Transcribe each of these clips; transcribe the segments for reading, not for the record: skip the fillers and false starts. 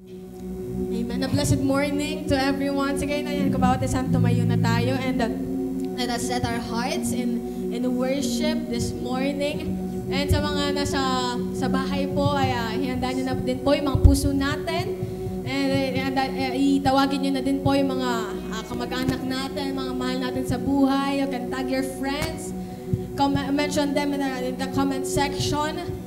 Amen. A blessed morning to everyone. Sige na yan, kabawatisan, tumayo na tayo and let us set our hearts in worship this morning. And sa mga nasa sa bahay po, ay ihanda nyo na din po yung mga puso natin. And itawagin nyo na din po yung mga kamag-anak natin, mga mahal natin sa buhay. You can tag your friends. Mention them in the comment section.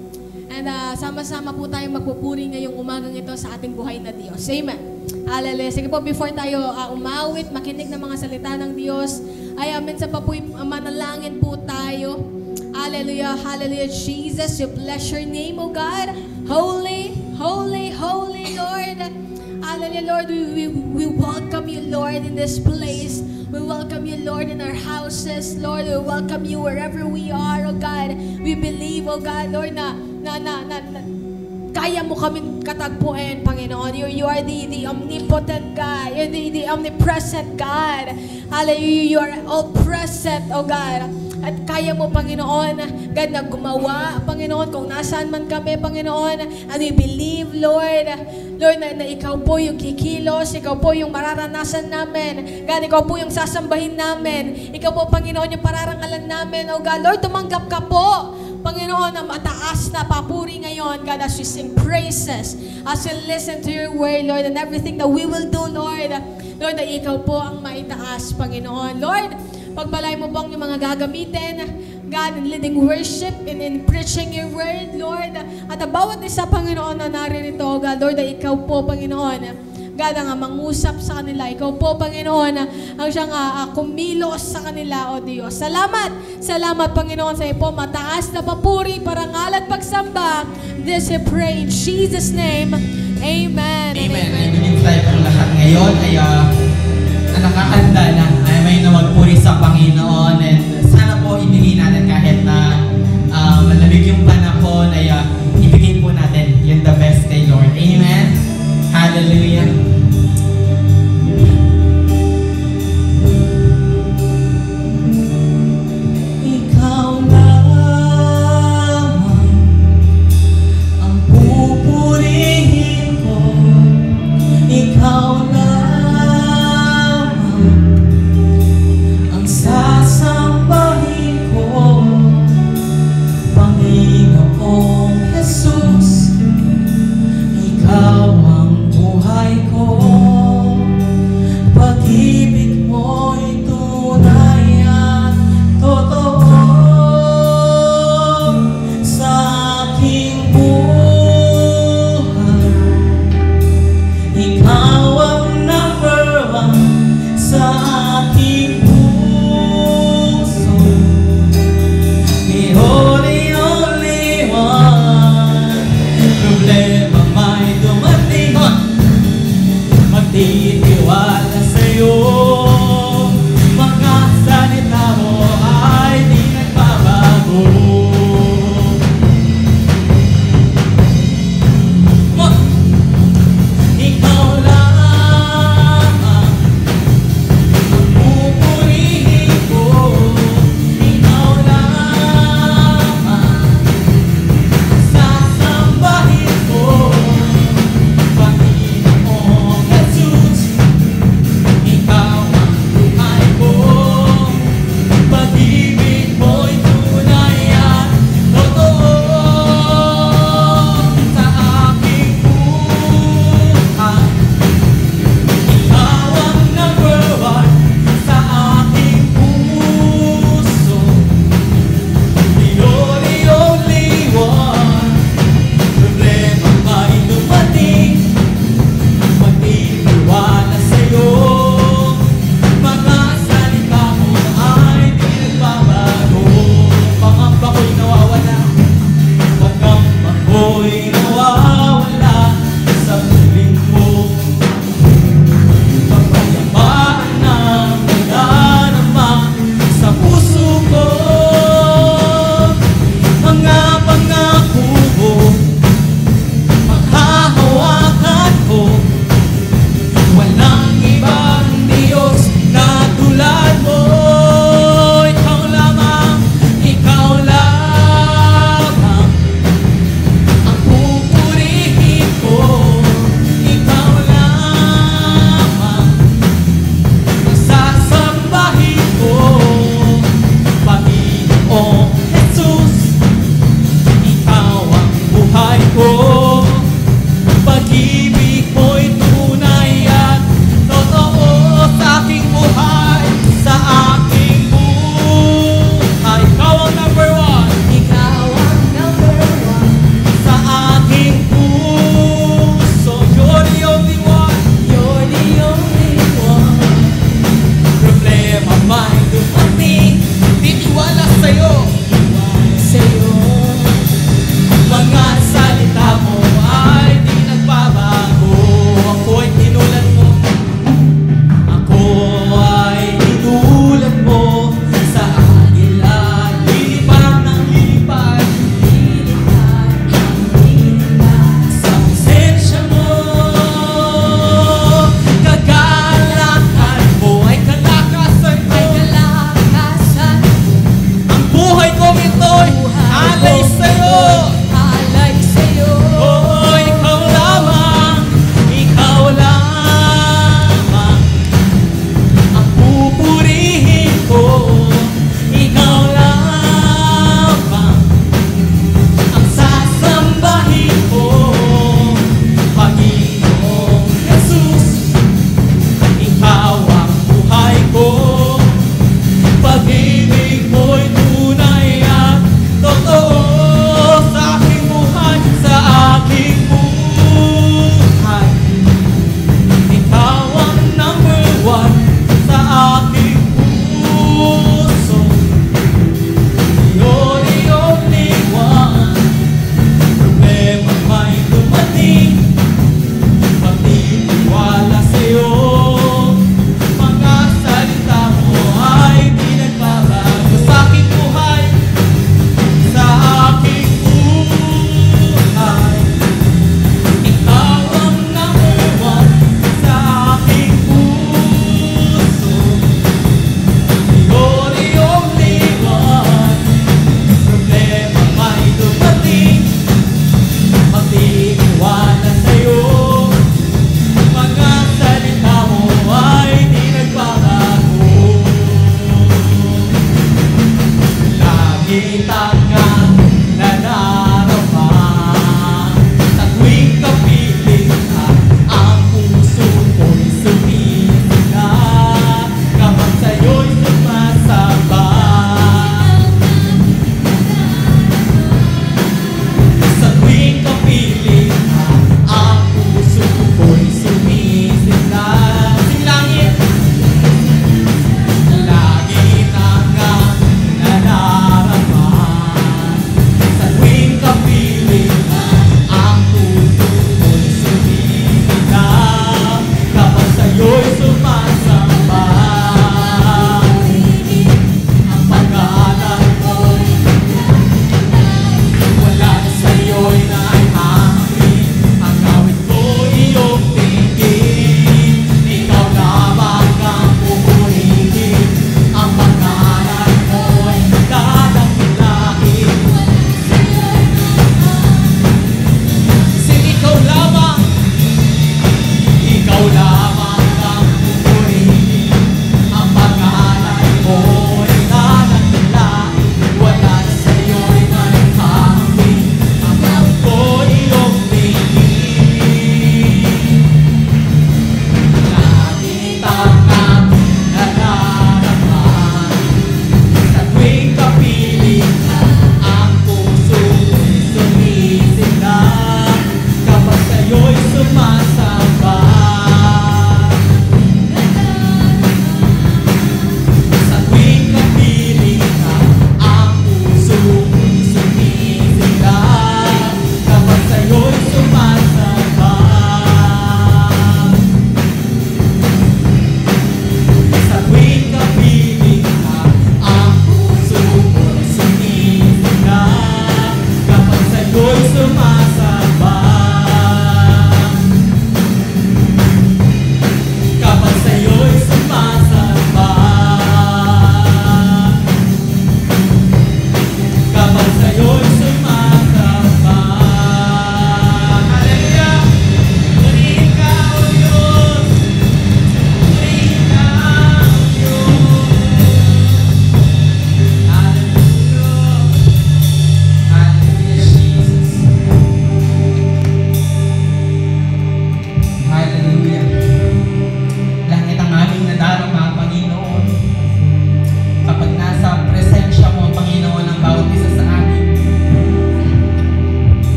And sama-sama po tayong magpupuri ngayong umagang ito sa ating buhay na Diyos. Amen. Hallelujah. Sige po, before tayo umawit, makinig ng mga salita ng Diyos, ay minsan pa po manalangin po tayo. Hallelujah. Hallelujah. Jesus, you bless your name, O God. Holy, holy, holy Lord. Hallelujah, Lord. We welcome you, Lord, in this place. We welcome you, Lord, in our houses. Lord, we welcome you wherever we are, O God. We believe, O God, Lord, na kaya mo kaming katagpuin, Panginoon. You are the omnipotent God. You're the omnipresent God. Hallelujah. You are all present, O God. At kaya mo, Panginoon, God, na gumawa, Panginoon, kung nasaan man kami, Panginoon, and we believe, Lord, na ikaw po yung kikilos, ikaw po yung mararanasan namin, God, ikaw po yung sasambahin namin, ikaw po, Panginoon, yung pararangalan namin, oh God, Lord, tumanggap ka po, Panginoon, na mataas na papuri ngayon, God, as we sing praises, as we listen to your word, Lord, and everything that we will do, Lord, na ikaw po ang maitaas, Panginoon. Lord, pagbalay mo po ang mga gagamitin, God, in leading worship, in preaching your word, Lord. At bawat isa, Panginoon, na naririto, God, Lord, na ikaw po, Panginoon, God, ang mangusap sa kanila. Ikaw po, Panginoon, ang siyang kumilos sa kanila, O Diyos. Salamat, salamat, Panginoon, sa iyo po. Mataas na papuri, parangal at pagsamba. This we pray in Jesus' name. Amen. Amen. I believe tayo pong lahat ngayon ay nakahanda na may magpuri sa Panginoon, and sana po ibigay natin kahit na malamig yung panahon ay ibigay po natin yung the best kay Lord. Amen. Hallelujah. Ikaw lamang ang pupurihin ko. Ikaw sasambahin ko, Panginoong Jesus, ikaw ang buhay ko, pag-ibig mo'y tunay at totoo sa aking buhay. Ikaw ang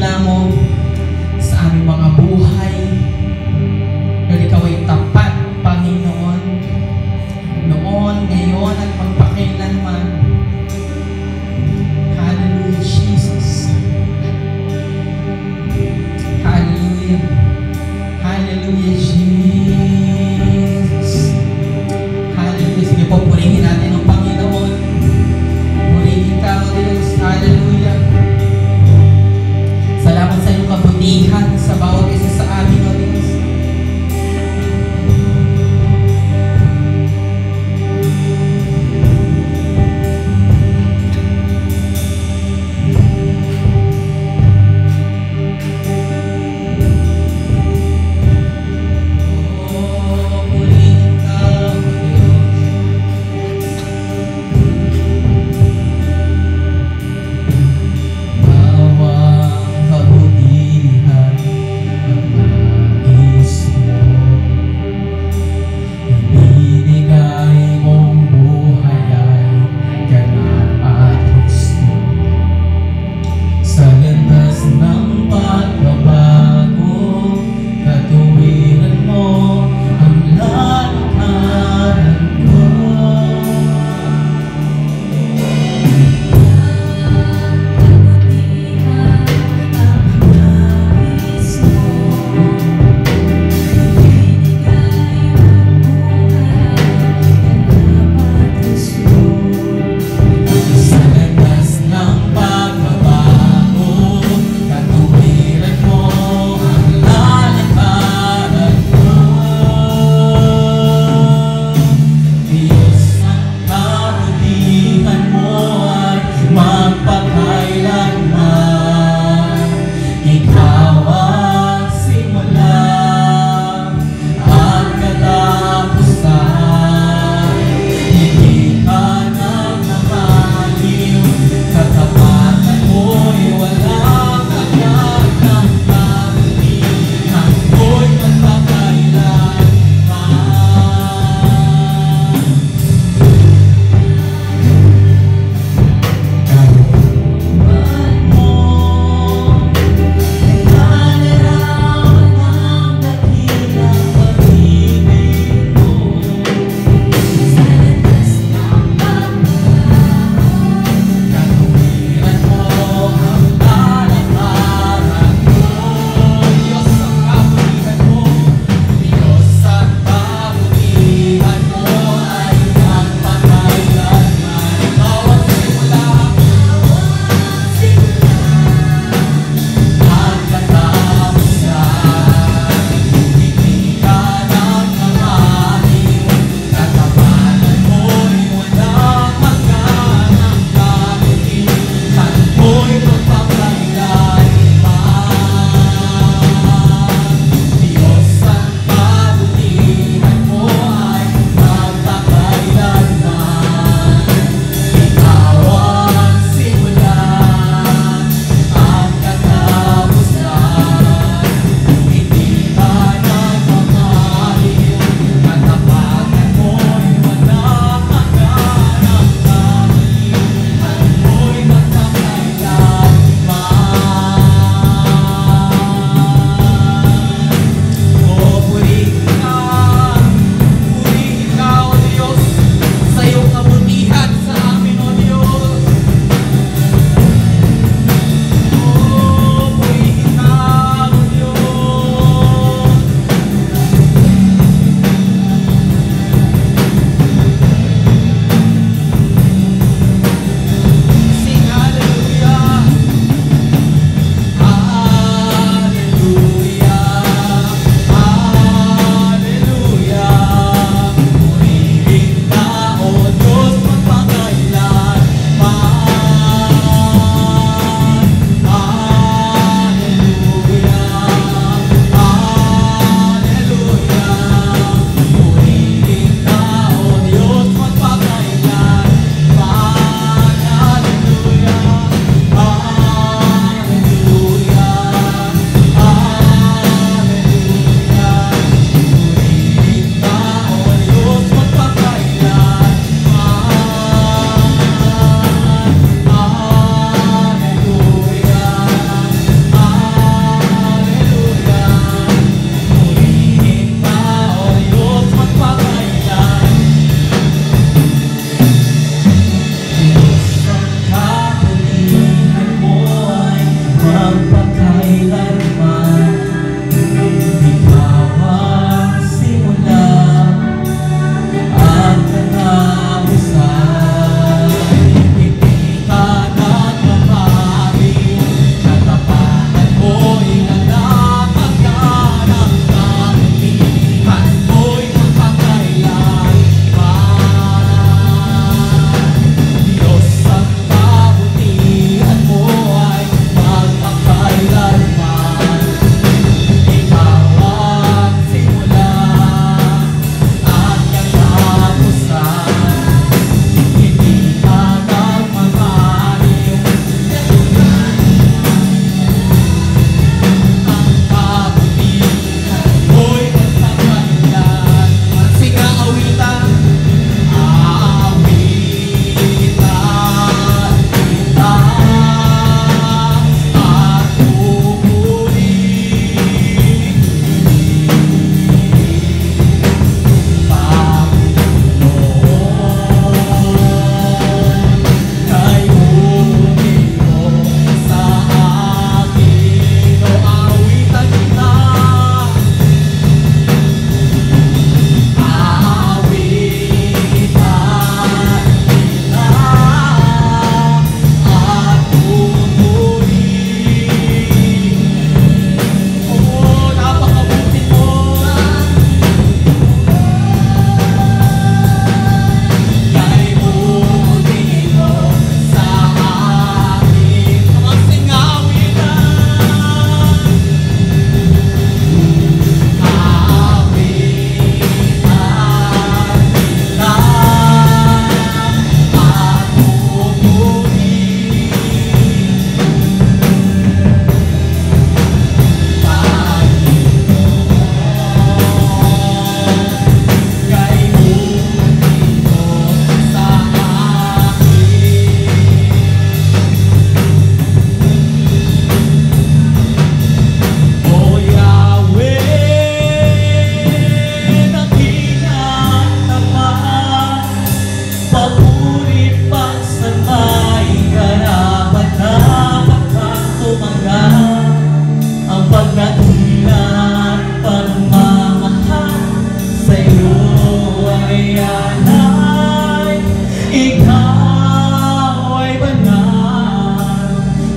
dakila mo sa aming mga buhay. Lord, ikaw ay tapat, Panginoon. Noon, ngayon, at magpakailanman. Hallelujah, Jesus. Hallelujah. Hallelujah, Jesus. Hallelujah. Sige po, purihin natin ang Panginoon. Purihin ka, O Diyos. Hallelujah. Salamat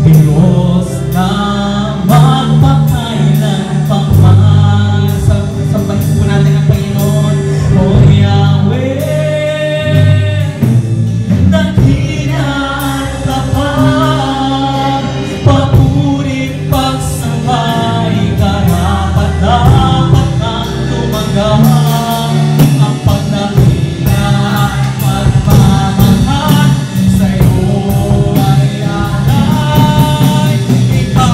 Diyos na magpakailan pa man. Sambahin po natin ang Panginoon. O Yahweh, dakila at tapat, papurit pagsambay, karapat-dapat kang tumanggap. Ang pagdakila at pagmamahal sa'yo ay alay. Ikaw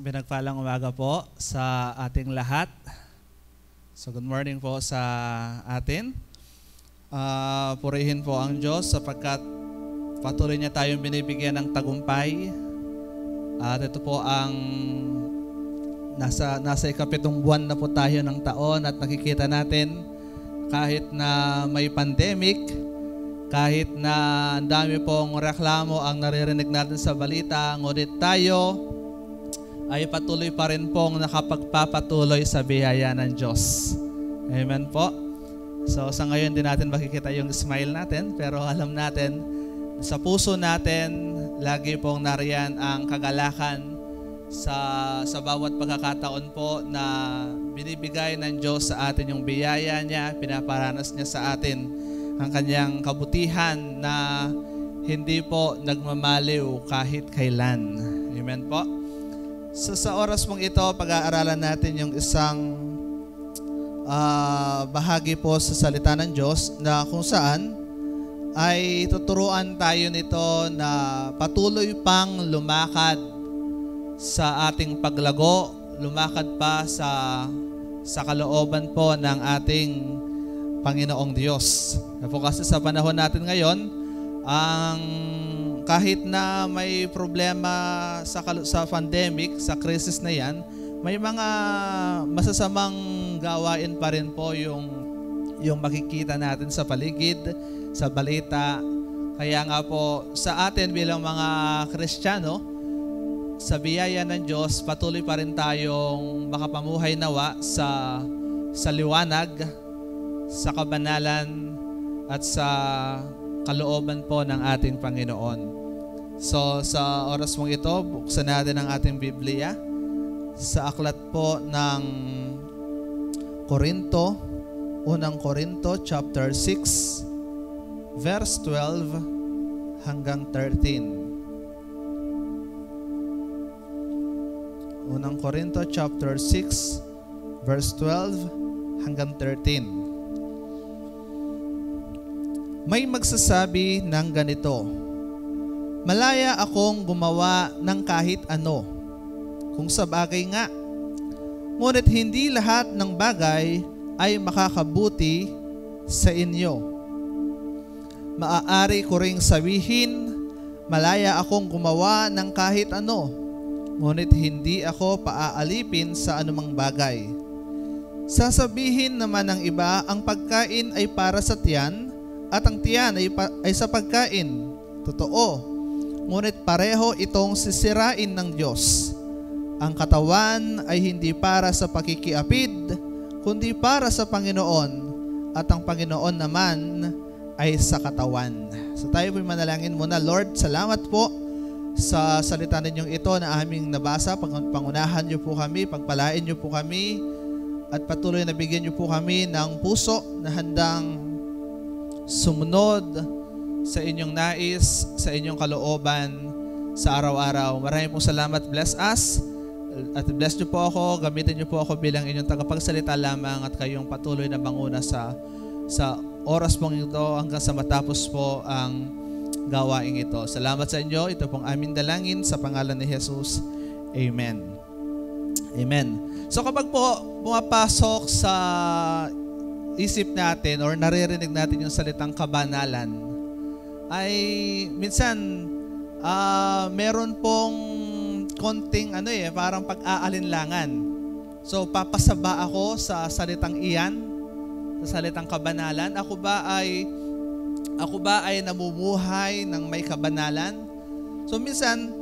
pinagpalang umaga po sa ating lahat. So good morning po sa atin. Purihin po ang Diyos sapagkat patuloy niya tayong binibigyan ng tagumpay. At ito po ang nasa ikapitong buwan na po tayo ng taon at nakikita natin kahit na may pandemic, kahit na ang dami pong reklamo ang naririnig natin sa balita, ngunit tayo ay patuloy pa rin pong nakapagpapatuloy sa biyaya ng Diyos. Amen po. So sa ngayon din natin makikita yung smile natin, pero alam natin, sa puso natin, lagi pong nariyan ang kagalakan sa bawat pagkakataon po na binibigay ng Diyos sa atin yung biyaya niya, pinaparanas niya sa atin ang kanyang kabutihan na hindi po nagmamaliw kahit kailan. Amen po. So sa oras mong ito, pag-aaralan natin yung isang bahagi po sa salita ng Diyos na kung saan ay tuturuan tayo nito na patuloy pang lumakad sa ating paglago, lumakad pa sa kalooban po ng ating Panginoong Diyos. Po kasi sa panahon natin ngayon, kahit na may problema sa pandemic, sa crisis na yan, may mga masasamang gawain pa rin po yung makikita natin sa paligid, sa balita. Kaya nga po sa atin bilang mga Kristiyano, sa biyaya ng Diyos, patuloy pa rin tayong makapamuhay nawa sa liwanag, sa kabanalan at sa kalooban po ng ating Panginoon. So sa oras mong ito, buksan natin ang ating Biblia sa aklat po ng Korinto, unang Korinto chapter 6 verse 12 hanggang 13. Unang Korinto chapter 6 verse 12 hanggang 13. May magsasabi ng ganito, malaya akong gumawa ng kahit ano, kung sa bagay nga. Ngunit hindi lahat ng bagay ay makakabuti sa inyo. Maaari ko ring sabihin, malaya akong gumawa ng kahit ano, ngunit hindi ako paaalipin sa anumang bagay. Sasabihin naman ng iba, ang pagkain ay para sa tiyan, at ang tiyan ay sa pagkain. Totoo, ngunit pareho itong sisirain ng Diyos. Ang katawan ay hindi para sa pakikiapid, kundi para sa Panginoon, at ang Panginoon naman ay sa katawan. So tayo po'y manalangin muna. Lord, salamat po sa salita ninyong ito na aming nabasa. Pangunahan niyo po kami, pagpalain niyo po kami, at patuloy na bigyan niyo po kami ng puso na handang sumunod sa inyong nais, sa inyong kalooban sa araw-araw. Maraming pong salamat. Bless us at bless niyo po ako. Gamitin niyo po ako bilang inyong tagapagsalita lamang at kayong patuloy na banguna sa oras pong ito hanggang sa matapos po ang gawain ito. Salamat sa inyo. Ito pong aming dalangin sa pangalan ni Jesus. Amen. Amen. So kapag po pumapasok sa isip natin or naririnig natin yung salitang kabanalan, ay minsan meron pong konting parang pag-aalinlangan. So papasaba ako sa salitang iyan, sa salitang kabanalan. Ako ba ay namumuhay ng may kabanalan? So minsan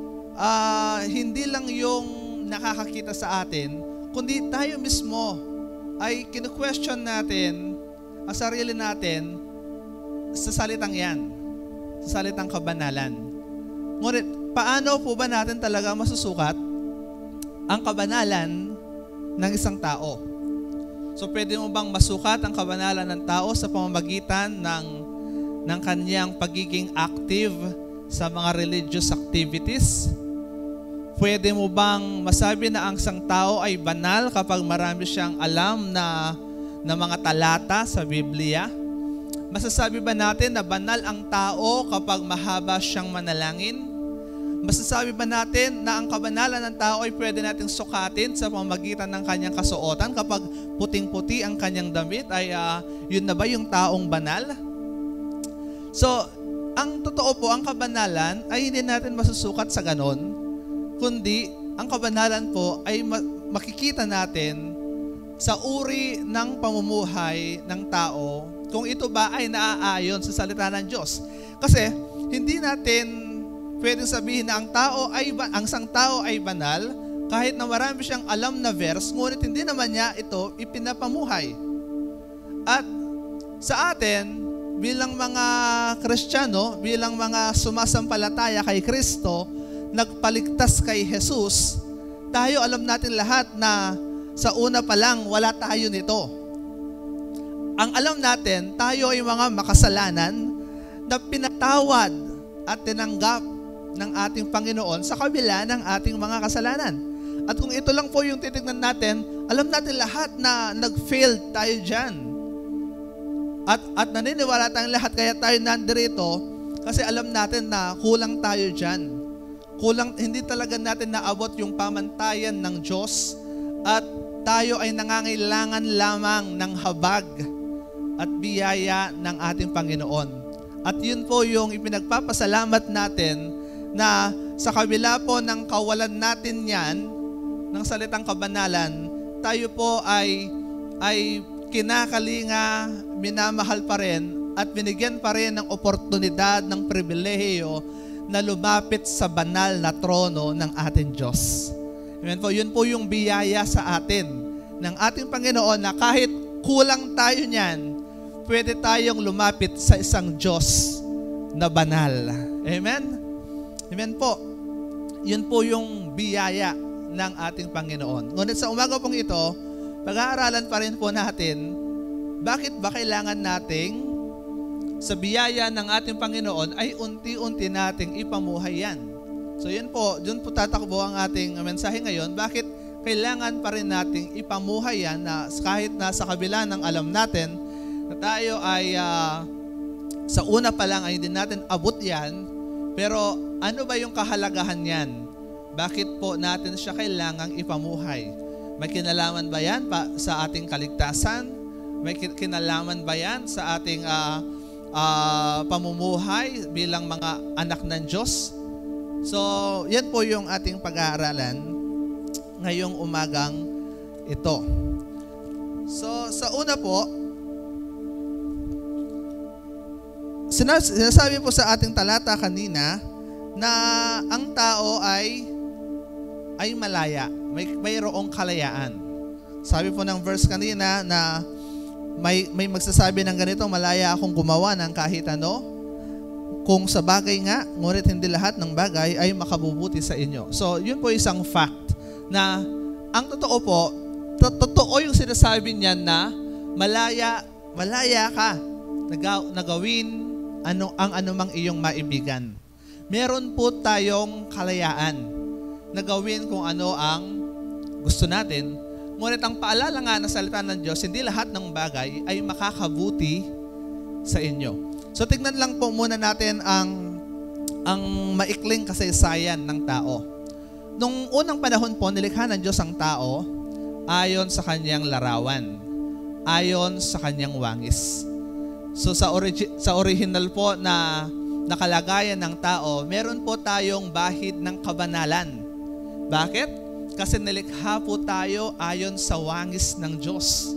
hindi lang yung nakakakita sa atin, kundi tayo mismo ay kinu-question natin ang sarili natin sa salitang yan, sa salitang kabanalan. Ngunit, paano po ba natin talaga masusukat ang kabanalan ng isang tao? So, pwede mo bang masukat ang kabanalan ng tao sa pamamagitan ng kanyang pagiging active sa mga religious activities? Pwede mo bang masabi na ang isang tao ay banal kapag marami siyang alam na mga talata sa Biblia? Masasabi ba natin na banal ang tao kapag mahaba siyang manalangin? Masasabi ba natin na ang kabanalan ng tao ay pwede nating sukatin sa pamamagitan ng kanyang kasuotan? Kapag puting-puti ang kanyang damit, ay yun na ba yung taong banal? So, ang totoo po, ang kabanalan ay hindi natin masusukat sa ganon, kundi ang kabanalan po ay makikita natin sa uri ng pamumuhay ng tao kung ito ba ay naaayon sa salita ng Diyos. Kasi hindi natin pwedeng sabihin na ang isang tao ay banal kahit na marami siyang alam na verse, ngunit hindi naman niya ito ipinapamuhay. At sa atin, bilang mga Kristiyano, bilang mga sumasampalataya kay Kristo, nagpaligtas kay Jesus, tayo alam natin lahat na sa una pa lang wala tayo nito. Ang alam natin, tayo ay mga makasalanan na pinatawad at tinanggap ng ating Panginoon sa kabila ng ating mga kasalanan. At kung ito lang po yung titignan natin, alam natin lahat na nag-fail tayo dyan. At naniniwala tayong lahat kaya tayo nandirito kasi alam natin na kulang tayo dyan. Hindi talaga natin naabot yung pamantayan ng Diyos at tayo ay nangangailangan lamang ng habag at biyaya ng ating Panginoon. At yun po yung ipinagpapasalamat natin na sa kabila po ng kawalan natin yan, ng salitang kabanalan, tayo po ay kinakalinga, minamahal pa rin, at binigyan pa rin ng oportunidad, ng pribilehiyo na lumapit sa banal na trono ng ating Diyos. Amen po, yun po yung biyaya sa atin ng ating Panginoon na kahit kulang tayo niyan, pwede tayong lumapit sa isang Diyos na banal. Amen? Amen po. Yun po yung biyaya ng ating Panginoon. Ngunit sa umaga pong ito, pag-aaralan pa rin po natin, bakit ba kailangan nating sa biyaya ng ating Panginoon ay unti-unti nating ipamuhay yan. So yun po tatakbo ang ating mensahe ngayon. Bakit kailangan pa rin nating ipamuhay yan na kahit nasa kabila ng alam natin na tayo ay sa una pa lang ay hindi natin abot yan. Pero ano ba yung kahalagahan yan? Bakit po natin siya kailangang ipamuhay? May kinalaman ba yan sa ating kaligtasan? May kinalaman ba yan sa ating pamumuhay bilang mga anak ng Diyos? So, yan po yung ating pag-aaralan ngayong umagang ito. So, sa una po, sinasabi po sa ating talata kanina na ang tao ay malaya. Mayroong kalayaan. Sabi po ng verse kanina na may magsasabi ng ganito, malaya akong gumawa ng kahit ano, kung sa bagay nga, ngunit hindi lahat ng bagay ay makabubuti sa inyo. So, yun po isang fact na ang totoo po, totoo yung sinasabi niyan na malaya ka na gawin ang anumang iyong maibigan. Meron po tayong kalayaan na gawin kung ano ang gusto natin. Ngunit ang paalala nga na salita ng Diyos, hindi lahat ng bagay ay makakabuti sa inyo. So tignan lang po muna natin ang maikling kasaysayan ng tao. Nung unang panahon po, nilikha ng Diyos ang tao ayon sa kanyang larawan, ayon sa kanyang wangis. So sa original po na nakalagayan ng tao, meron po tayong bahid ng kabanalan. Bakit? Kasi nilikha po tayo ayon sa wangis ng Diyos.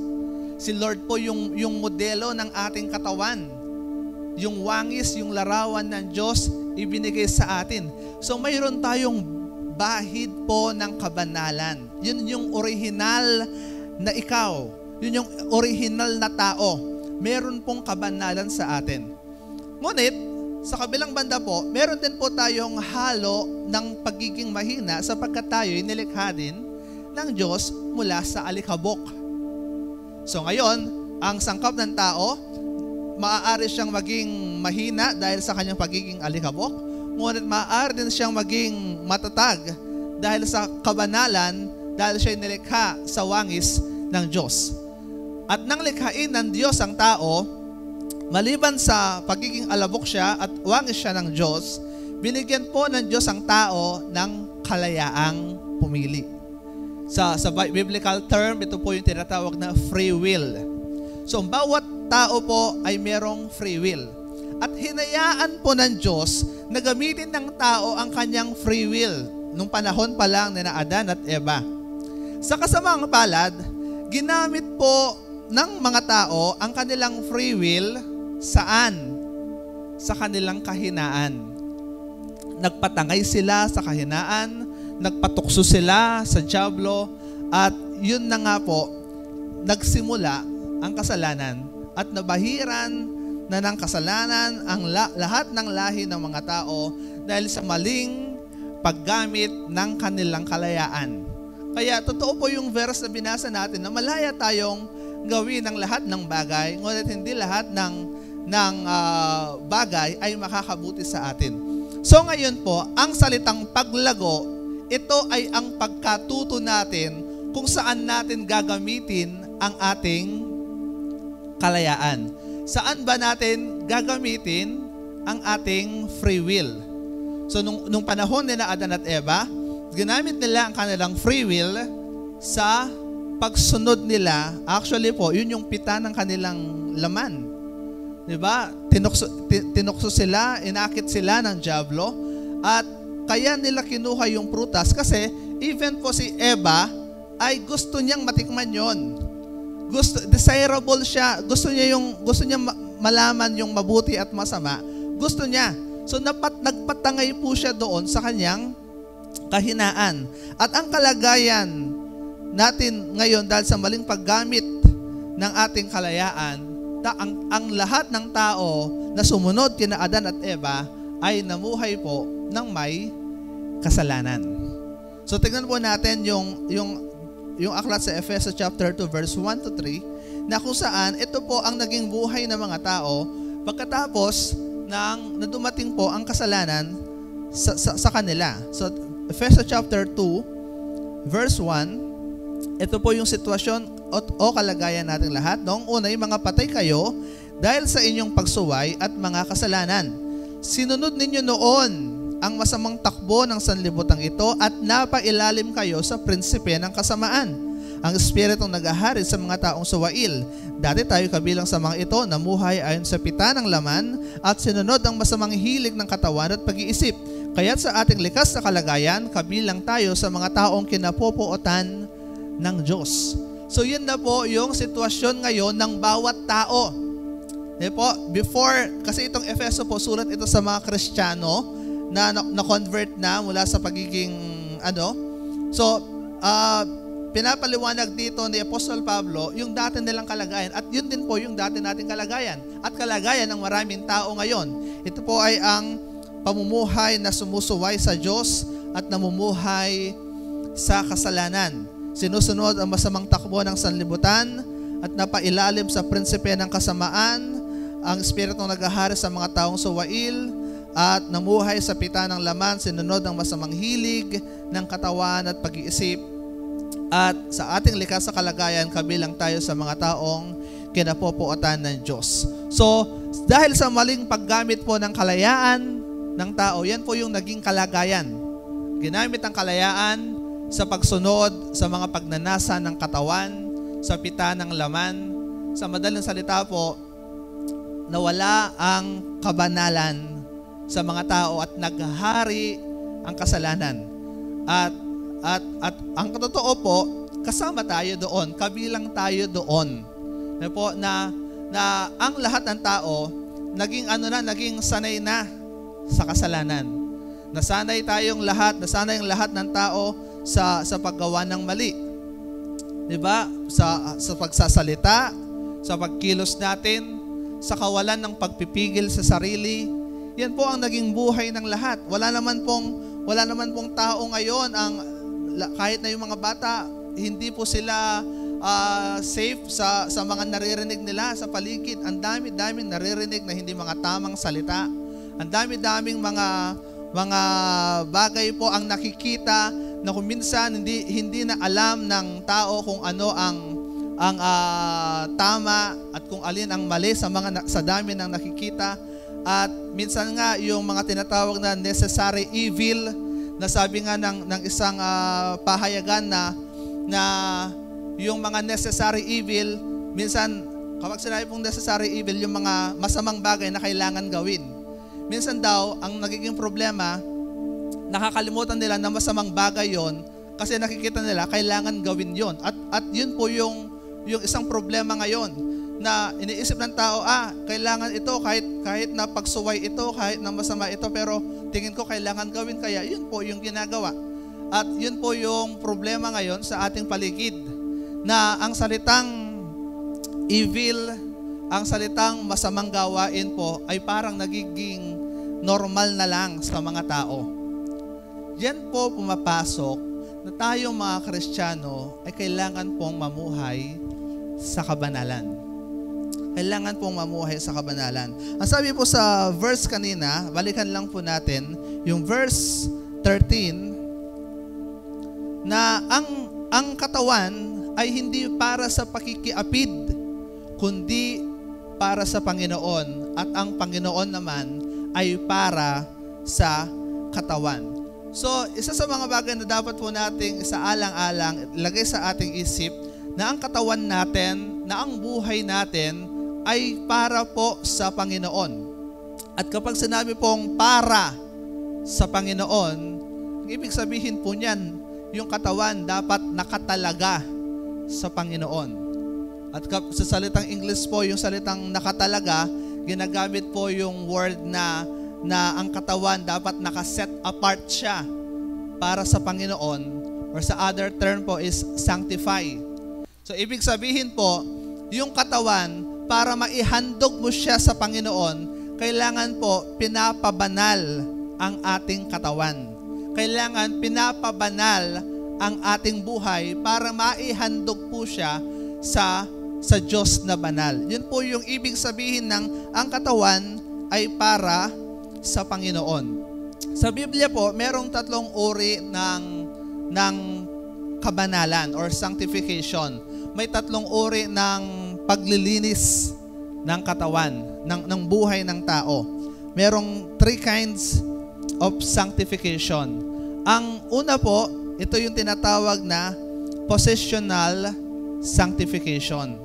Si Lord po yung modelo ng ating katawan. Yung wangis, yung larawan ng Diyos, ibinigay sa atin. So mayroon tayong bahid po ng kabanalan. Yun yung original na ikaw. Yun yung original na tao. Meron pong kabanalan sa atin. Ngunit, sa kabilang banda po, meron din po tayong halo ng pagiging mahina sapagkat tayo'y nilikha din ng Diyos mula sa alikabok. So ngayon, ang sangkap ng tao, maaari siyang maging mahina dahil sa kanyang pagiging alikabok, ngunit maaari din siyang maging matatag dahil sa kabanalan, dahil siya'y nilikha sa wangis ng Diyos. At nang likhain ng Diyos ang tao, maliban sa pagiging alabok siya at wangis siya ng Diyos, binigyan po ng Diyos ang tao ng kalayaang pumili. Sa biblical term, ito po yung tinatawag na free will. So, bawat tao po ay merong free will. At hinayaan po ng Diyos na gamitin ng tao ang kanyang free will nung panahon pa lang ni Adan at Eva. Sa kasamaang palad, ginamit po ng mga tao ang kanilang free will saan? Sa kanilang kahinaan. Nagpatangay sila sa kahinaan, nagpatukso sila sa dyablo, at yun na nga po, nagsimula ang kasalanan at nabahiran na ng kasalanan ang lahat ng lahi ng mga tao dahil sa maling paggamit ng kanilang kalayaan. Kaya totoo po yung verse na binasa natin na malaya tayong gawin ang lahat ng bagay, ngunit hindi lahat ng bagay ay makakabuti sa atin. So ngayon po, ang salitang paglago, ito ay ang pagkatuto natin kung saan natin gagamitin ang ating kalayaan. Saan ba natin gagamitin ang ating free will? So, nung panahon nila Adan at Eva, ginamit nila ang kanilang free will sa pagsunod nila. Actually po, yun yung pita ng kanilang laman. Diba? Tinukso sila, inakit sila ng dyablo, at kaya nila kinuha yung prutas kasi even po si Eva ay gusto niyang matikman yon. Desirable siya, gusto niya malaman yung mabuti at masama. Gusto niya. So nagpatangay po siya doon sa kanyang kahinaan. At ang kalagayan natin ngayon dahil sa maling paggamit ng ating kalayaan, ang lahat ng tao na sumunod kina Adan at Eva ay namuhay po ng may kasalanan. So tingnan po natin yung aklat sa Efeso chapter 2 verse 1 to 3 na kung saan ito po ang naging buhay ng mga tao pagkatapos na dumating po ang kasalanan sa kanila. So Efeso chapter 2 verse 1, ito po yung sitwasyon o kalagayan nating lahat. Noong una, mga patay kayo dahil sa inyong pagsuway at mga kasalanan. Sinunod ninyo noon ang masamang takbo ng sanlibutan ito at napailalim kayo sa prinsipe ng kasamaan, ang espiritong nag-ahari sa mga taong suwail. Dati tayo kabilang sa mga ito, namuhay ayon sa pita ng laman at sinunod ang masamang hilig ng katawan at pag-iisip. Kaya't sa ating likas na kalagayan, kabilang tayo sa mga taong kinapupuotan ng Diyos. So yun na po yung sitwasyon ngayon ng bawat tao. Before, kasi itong Efeso po, sulat ito sa mga Kristiyano na convert na mula sa pagiging So, pinapaliwanag dito ni Apostol Pablo yung dati nilang kalagayan at yun din po yung dati nating kalagayan at kalagayan ng maraming tao ngayon. Ito po ay ang pamumuhay na sumusuway sa Diyos at namumuhay sa kasalanan. Sinusunod ang masamang takbo ng sanlibutan at napailalim sa prinsipe ng kasamaan, ang espiritong nag-ahari sa mga taong suwail, at namuhay sa pita ng laman, sinunod ang masamang hilig ng katawan at pag-iisip. At sa ating likas sa kalagayan, kabilang tayo sa mga taong kinapupuotan ng Diyos. So, dahil sa maling paggamit po ng kalayaan ng tao, yan po yung naging kalagayan. Ginamit ang kalayaan sa pagsunod sa mga pagnanasa ng katawan, sa pita ng laman. Sa madaling salita po, nawala ang kabanalan sa mga tao at naghari ang kasalanan. At ang totoo po, kasama tayo doon, kabilang tayo doon. Na ang lahat ng tao naging sanay na sa kasalanan. Nasanay ang lahat ng tao sa paggawa ng mali. 'Di ba? Sa pagsasalita, sa pagkilos natin, sa kawalan ng pagpipigil sa sarili. Yan po ang naging buhay ng lahat. Wala naman pong tao ngayon kahit na yung mga bata, hindi po sila safe sa mga naririnig nila sa paligid. Ang dami-daming naririnig na hindi mga tamang salita. Ang dami-daming mga bagay po ang nakikita na kung minsan hindi na alam ng tao kung ano ang tama at kung alin ang mali sa dami ng nakikita. At minsan nga yung mga tinatawag na necessary evil, na sabi nga ng isang pahayagan na yung mga necessary evil, minsan kapag sinabi pong necessary evil, yung mga masamang bagay na kailangan gawin. Minsan daw, ang nagiging problema, nakakalimutan nila na masamang bagay yon kasi nakikita nila kailangan gawin yon. At yun po yung isang problema ngayon, na iniisip ng tao, kailangan ito kahit na pagsuway ito, kahit na masama ito, pero tingin ko kailangan gawin, kaya yun po yung ginagawa. At yun po yung problema ngayon sa ating paligid, na ang salitang evil, ang salitang masamang gawain po ay parang nagiging normal na lang sa mga tao. Yan po pumapasok na tayong mga Kristiyano ay kailangan pong mamuhay sa kabanalan. Kailangan pong mamuhay sa kabanalan. Ang sabi po sa verse kanina, balikan lang po natin, yung verse 13, na ang katawan ay hindi para sa pakikiapid, kundi para sa Panginoon, at ang Panginoon naman ay para sa katawan. So, isa sa mga bagay na dapat po nating isaalang-alang, ilagay sa ating isip, na ang katawan natin, na ang buhay natin, ay para po sa Panginoon. At kapag sinabi pong para sa Panginoon, ang ibig sabihin po niyan, yung katawan dapat nakatalaga sa Panginoon. At sa salitang English po, yung salitang nakatalaga, ginagamit po yung word na ang katawan dapat nakaset apart siya para sa Panginoon, or sa other term po is sanctify. So ibig sabihin po, yung katawan, para maihandog mo siya sa Panginoon, kailangan po pinapabanal ang ating katawan. Kailangan pinapabanal ang ating buhay para maihandog po siya sa Diyos na banal. Yun po yung ibig sabihin ng ang katawan ay para sa Panginoon. Sa Biblia po, merong 3 uri ng kabanalan or sanctification. May 3 uri ng paglilinis ng katawan, ng buhay ng tao. Merong 3 kinds of sanctification. Ang una po, ito yung tinatawag na positional sanctification.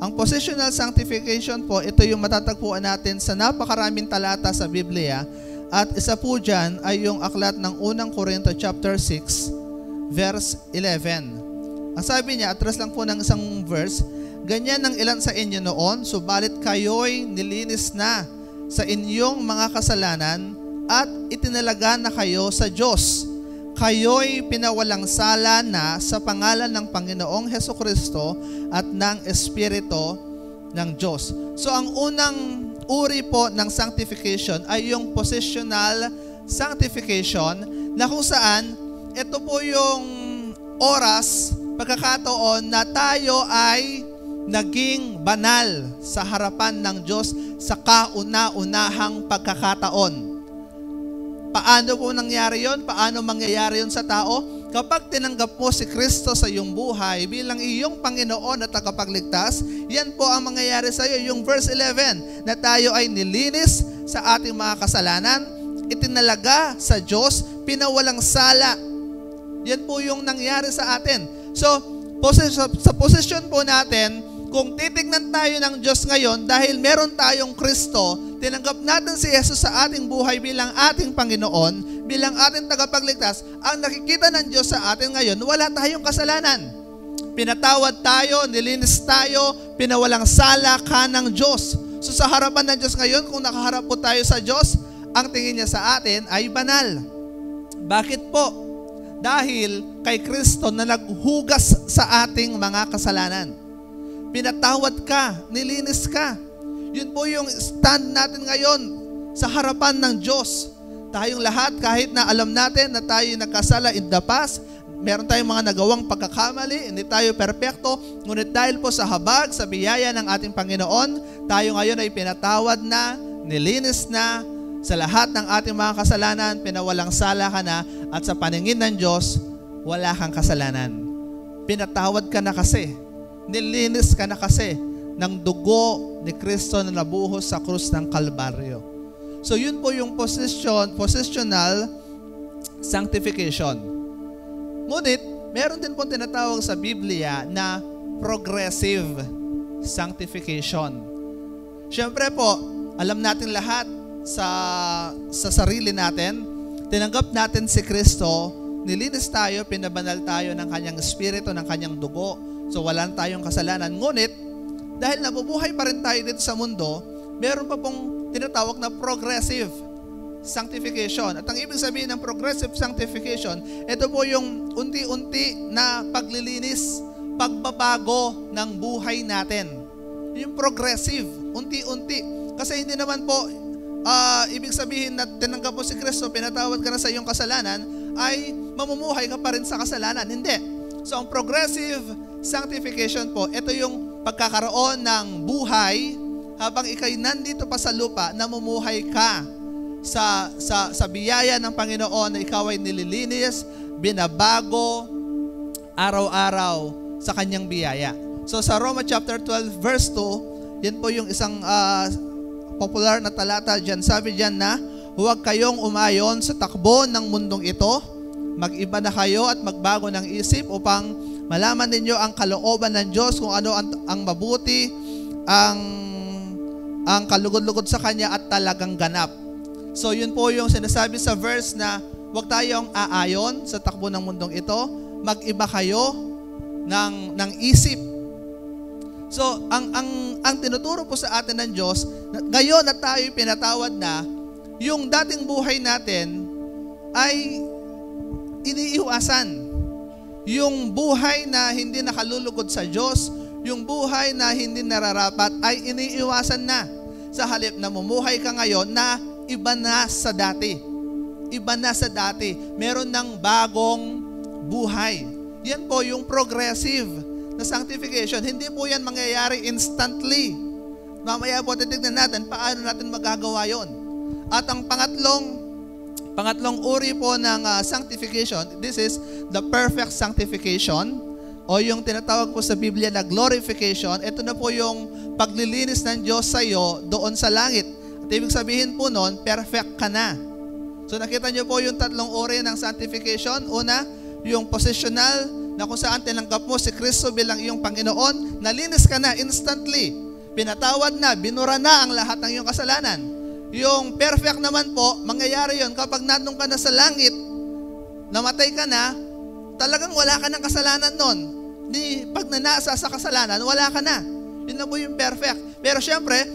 Ang positional sanctification po, ito yung matatagpuan natin sa napakaraming talata sa Biblia, at isa po dyan ay yung aklat ng 1 Corinto chapter 6, verse 11. Ang sabi niya, atras lang po ng isang verse, ganyan ang ilan sa inyo noon, subalit kayo'y nilinis na sa inyong mga kasalanan at itinalaga na kayo sa Diyos. Kayo'y pinawalang sala na sa pangalan ng Panginoong Hesukristo at ng Espiritu ng Diyos. So ang unang uri po ng sanctification ay yung positional sanctification, na kung saan ito po yung oras, pagkakataon na tayo ay naging banal sa harapan ng Diyos sa kauna-unahang pagkakataon. Paano po nangyari yon? Paano mangyayari yon sa tao? Kapag tinanggap mo si Kristo sa iyong buhay bilang iyong Panginoon at tagapagligtas, yan po ang mangyayari sa iyo. Yung verse 11, na tayo ay nilinis sa ating mga kasalanan, itinalaga sa Diyos, pinawalang sala. Yan po yung nangyari sa atin. So, sa posisyon po natin, kung titignan tayo ng Diyos ngayon, dahil meron tayong Kristo, tinanggap natin si Jesus sa ating buhay bilang ating Panginoon, bilang ating tagapagligtas, ang nakikita ng Diyos sa atin ngayon, wala tayong kasalanan. Pinatawad tayo, nilinis tayo, pinawalang sala ka ng Diyos. So sa harapan ng Diyos ngayon, kung nakaharap po tayo sa Diyos, ang tingin niya sa atin ay banal. Bakit po? Dahil kay Kristo na naghugas sa ating mga kasalanan. Pinatawad ka, nilinis ka. Yun po yung stand natin ngayon sa harapan ng Diyos. Tayong lahat, kahit na alam natin na tayo nagkasala in the past, meron tayong mga nagawang pagkakamali, hindi tayo perpekto, ngunit dahil po sa habag, sa biyaya ng ating Panginoon, tayo ngayon ay pinatawad na, nilinis na, sa lahat ng ating mga kasalanan, pinawalang sala ka na, at sa paningin ng Diyos, wala kang kasalanan. Pinatawad ka na kasi, nilinis ka na kasi ng dugo ni Kristo na nabuhos sa krus ng Kalbaryo. So yun po yung positional sanctification. Ngunit, meron din po tinatawag sa Biblia na progressive sanctification. Siyempre po, alam natin lahat sa sarili natin, tinanggap natin si Kristo, nilinis tayo, pinabanal tayo ng kanyang espiritu, ng kanyang dugo. So wala tayong kasalanan. Ngunit, dahil nabubuhay pa rin tayo dito sa mundo, meron pa pong tinatawag na progressive sanctification. At ang ibig sabihin ng progressive sanctification, ito po yung unti-unti na paglilinis, pagbabago ng buhay natin. Yung progressive, unti-unti. Kasi hindi naman po ibig sabihin na tinanggap mo si Kristo, pinatawad ka na sa iyong kasalanan, ay mamumuhay ka pa rin sa kasalanan. Hindi. So ang progressive sanctification po, ito yung pagkakaroon ng buhay habang ikay nandito pa sa lupa, namumuhay ka sa biyaya ng Panginoon na ikaw ay nililinis, binabago, araw-araw sa kanyang biyaya. So sa Roma chapter 12 verse 2, yan po yung isang popular na talata dyan. Sabi dyan na, huwag kayong umayon sa takbo ng mundong ito, mag-iba na kayo at magbago ng isip upang malaman ninyo ang kalooban ng Diyos, kung ano ang mabuti, ang kalugod-lugod sa Kanya at talagang ganap. So yun po yung sinasabi sa verse na huwag tayong aayon sa takbo ng mundong ito, mag-iba kayo ng isip. So ang tinuturo po sa atin ng Diyos, ngayon na tayo pinatawad na, yung dating buhay natin ay iniiwasan. Yung buhay na hindi nakalulugod sa Diyos, yung buhay na hindi nararapat ay iniiwasan na. Sa halip na mumuhay ka ngayon na iba na sa dati. Iba na sa dati. Meron ng bagong buhay. Yan po yung progressive na sanctification. Hindi po yan mangyayari instantly. Mamaya po titignan natin paano natin magagawa yon. At ang pangatlong uri po ng sanctification, this is the perfect sanctification, o yung tinatawag po sa Biblia na glorification. Ito na po yung paglilinis ng Diyos sa iyo doon sa langit. At ibig sabihin po noon, perfect ka na. So nakita niyo po yung tatlong uri ng sanctification. Una, yung positional, na kung saan tinanggap mo si Kristo bilang iyong Panginoon, nalinis ka na instantly. Pinatawad na, binura na ang lahat ng iyong kasalanan. Yung perfect naman po, mangyayari yon kapag nandun ka na sa langit, namatay ka na, talagang wala ka ng kasalanan nun. Pag nanasa sa kasalanan, wala ka na. Yun na po yung perfect. Pero syempre,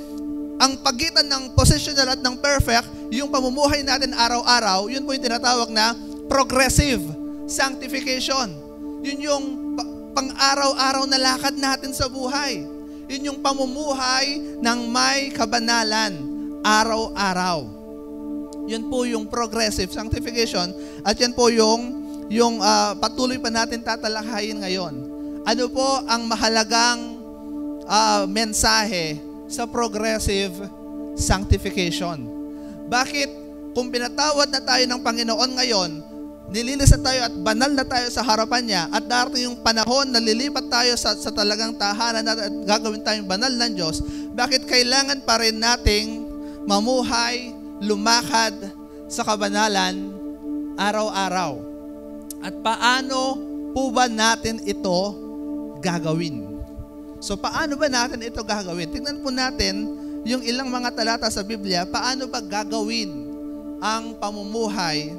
ang pagitan ng positional at ng perfect, yung pamumuhay natin araw-araw, yun po yung tinatawag na progressive sanctification. Yun yung pang-araw-araw na lakad natin sa buhay. Yun yung pamumuhay ng may kabanalan, araw-araw. Yun po yung progressive sanctification, at yan po yung patuloy pa natin tatalakayin ngayon. Ano po ang mahalagang mensahe sa progressive sanctification? Bakit kung pinatawad na tayo ng Panginoon ngayon, nilinis na tayo at banal na tayo sa harapan niya, at darating yung panahon na lilipat tayo sa talagang tahanan at gagawin tayong banal ng Diyos, bakit kailangan pa rin nating mamuhay, lumakad sa kabanalan araw-araw? At paano po ba natin ito gagawin? So paano ba natin ito gagawin? Tingnan po natin yung ilang mga talata sa Biblia, paano ba gagawin ang pamumuhay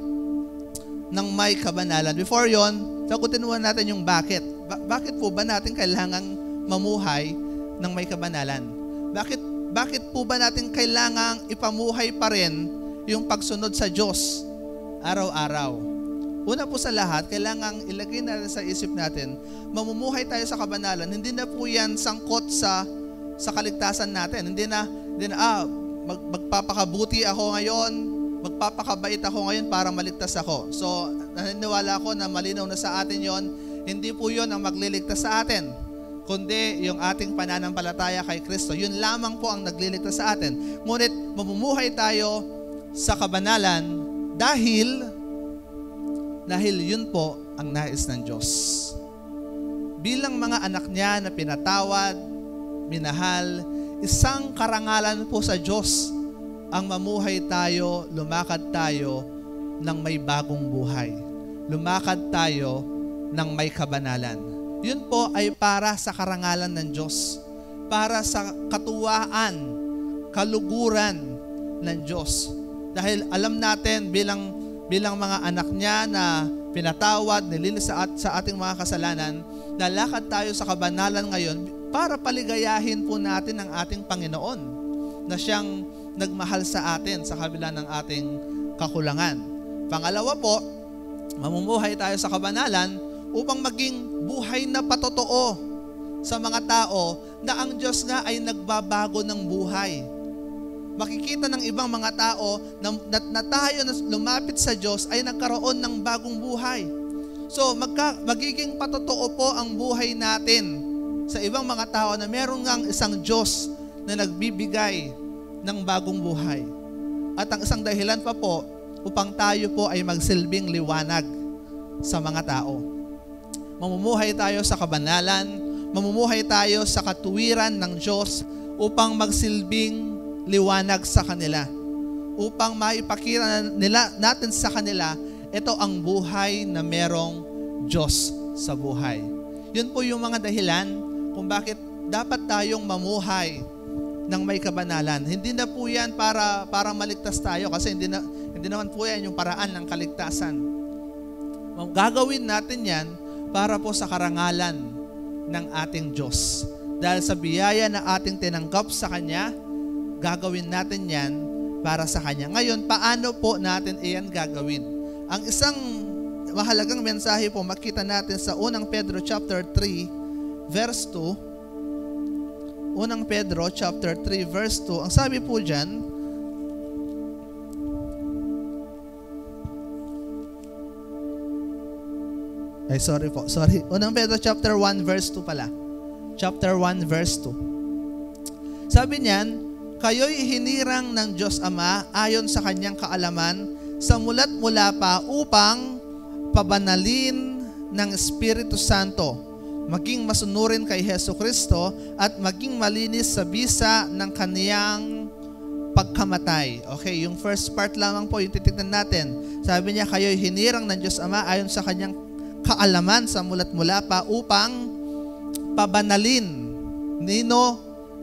ng may kabanalan. Before yon, sagutin muna natin yung bakit. Bakit po ba natin kailangang mamuhay ng may kabanalan? Bakit po ba natin kailangang ipamuhay pa rin yung pagsunod sa Diyos araw-araw? Una po sa lahat, kailangang ilagay natin sa isip natin, mamumuhay tayo sa kabanalan, hindi na po yan sangkot sa kaligtasan natin. Hindi na magpapakabuti ako ngayon, magpapakabait ako ngayon para maligtas ako. So, naniniwala ako na malinaw na sa atin yon. Hindi po yon ang magliligtas sa atin, kundi yung ating pananampalataya kay Kristo. Yun lamang po ang nagliligtas sa atin. Ngunit, mamumuhay tayo sa kabanalan dahil yun po ang nais ng Diyos. Bilang mga anak niya na pinatawad, minahal, isang karangalan po sa Diyos ang mamuhay tayo, lumakad tayo ng may bagong buhay. Lumakad tayo ng may kabanalan. Yun po ay para sa karangalan ng Diyos. Para sa katuwaan, kaluguran ng Diyos. Dahil alam natin bilang mga anak niya na pinatawad, nilinis sa ating mga kasalanan, lalakad tayo sa kabanalan ngayon para paligayahin po natin ang ating Panginoon na siyang nagmahal sa atin sa kabila ng ating kakulangan. Pangalawa po, mamumuhay tayo sa kabanalan upang maging buhay na patotoo sa mga tao na ang Diyos nga ay nagbabago ng buhay. Makikita ng ibang mga tao na tayo na lumapit sa Diyos ay nagkaroon ng bagong buhay. So magiging patotoo po ang buhay natin sa ibang mga tao na meron ngang isang Diyos na nagbibigay ng bagong buhay. At ang isang dahilan pa po upang tayo po ay magsilbing liwanag sa mga tao. Mamumuhay tayo sa kabanalan, mamumuhay tayo sa katuwiran ng Diyos upang magsilbing liwanag sa kanila. Upang maipakita natin sa kanila, ito ang buhay na merong Diyos sa buhay. Yun po yung mga dahilan kung bakit dapat tayong mamuhay ng may kabanalan. Hindi na po yan para maligtas tayo kasi hindi naman po yan yung paraan ng kaligtasan. Gagawin natin yan para po sa karangalan ng ating Diyos. Dahil sa biyaya na ating tinanggap sa Kanya, gagawin natin yan para sa Kanya. Ngayon, paano po natin iyan gagawin? Ang isang mahalagang mensahe po makita natin sa unang Pedro chapter 3 verse 2. Unang Pedro chapter 3 verse 2. Ang sabi po dyan, Unang Pedro chapter 1 verse 2 pala. Chapter 1 verse 2. Sabi niyan, kayo'y hinirang ng Diyos Ama ayon sa kanyang kaalaman sa mulat mula pa upang pabanalin ng Espiritu Santo, maging masunurin kay Hesus Kristo at maging malinis sa bisa ng kaniyang pagkamatay. Okay, yung first part lamang po yung titignan natin. Sabi niya, kayo'y hinirang ng Diyos Ama ayon sa kanyang kaalaman sa mulat mula pa upang pabanalin